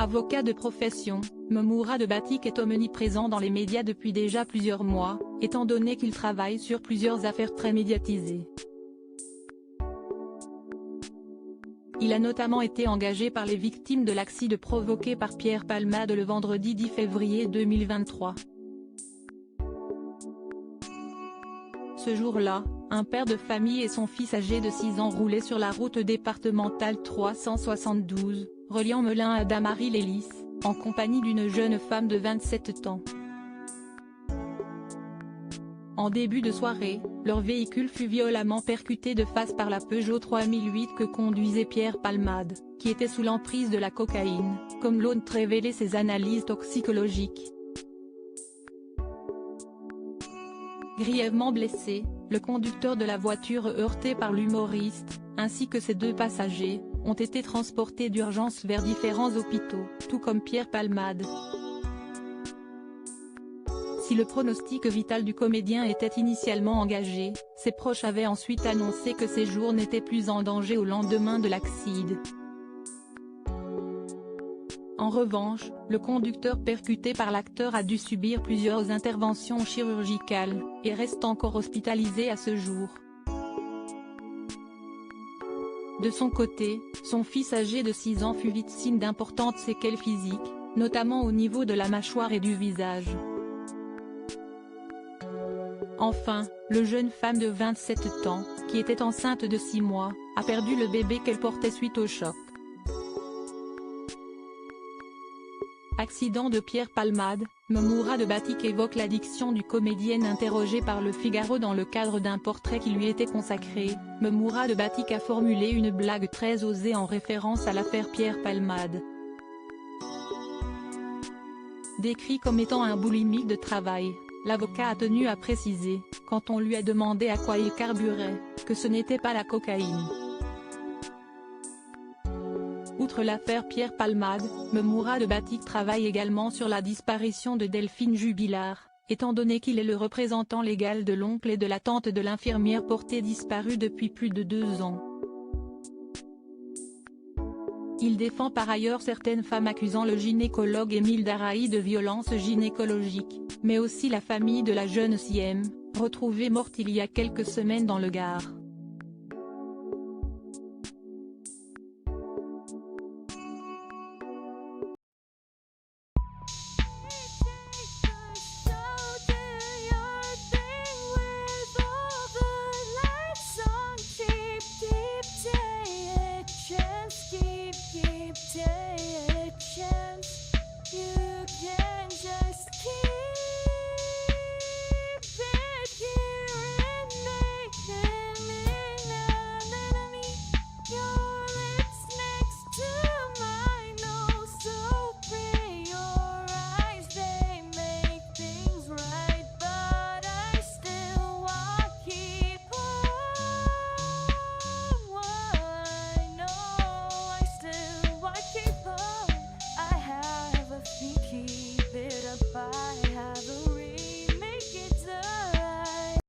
Avocat de profession, Momourad Batik est omniprésent dans les médias depuis déjà plusieurs mois, étant donné qu'il travaille sur plusieurs affaires très médiatisées. Il a notamment été engagé par les victimes de l'accident provoqué par Pierre Palmade le vendredi 10 février 2023. Ce jour-là, un père de famille et son fils âgé de 6 ans roulaient sur la route départementale 372, reliant Melun à Damary-les-Lys, en compagnie d'une jeune femme de 27 ans. En début de soirée, leur véhicule fut violemment percuté de face par la Peugeot 3008 que conduisait Pierre Palmade, qui était sous l'emprise de la cocaïne, comme l'ont révélé ses analyses toxicologiques. Grièvement blessé, le conducteur de la voiture heurté par l'humoriste, ainsi que ses 2 passagers, ont été transportés d'urgence vers différents hôpitaux, tout comme Pierre Palmade. Si le pronostic vital du comédien était initialement engagé, ses proches avaient ensuite annoncé que ses jours n'étaient plus en danger au lendemain de l'accident. En revanche, le conducteur percuté par l'acteur a dû subir plusieurs interventions chirurgicales, et reste encore hospitalisé à ce jour. De son côté, son fils âgé de 6 ans fut victime d'importantes séquelles physiques, notamment au niveau de la mâchoire et du visage. Enfin, la jeune femme de 27 ans, qui était enceinte de 6 mois, a perdu le bébé qu'elle portait suite au choc. Accident de Pierre Palmade, Momourad Batik évoque l'addiction du comédien interrogé par Le Figaro dans le cadre d'un portrait qui lui était consacré. Momourad Batik a formulé une blague très osée en référence à l'affaire Pierre Palmade. Décrit comme étant un boulimique de travail, l'avocat a tenu à préciser, quand on lui a demandé à quoi il carburait, que ce n'était pas la cocaïne. Outre l'affaire Pierre Palmade, Momourad Batik travaille également sur la disparition de Delphine Jubilard, étant donné qu'il est le représentant légal de l'oncle et de la tante de l'infirmière portée disparue depuis plus de 2 ans. Il défend par ailleurs certaines femmes accusant le gynécologue Émile Daraï de violences gynécologiques, mais aussi la famille de la jeune Siem, retrouvée morte il y a quelques semaines dans le Gard.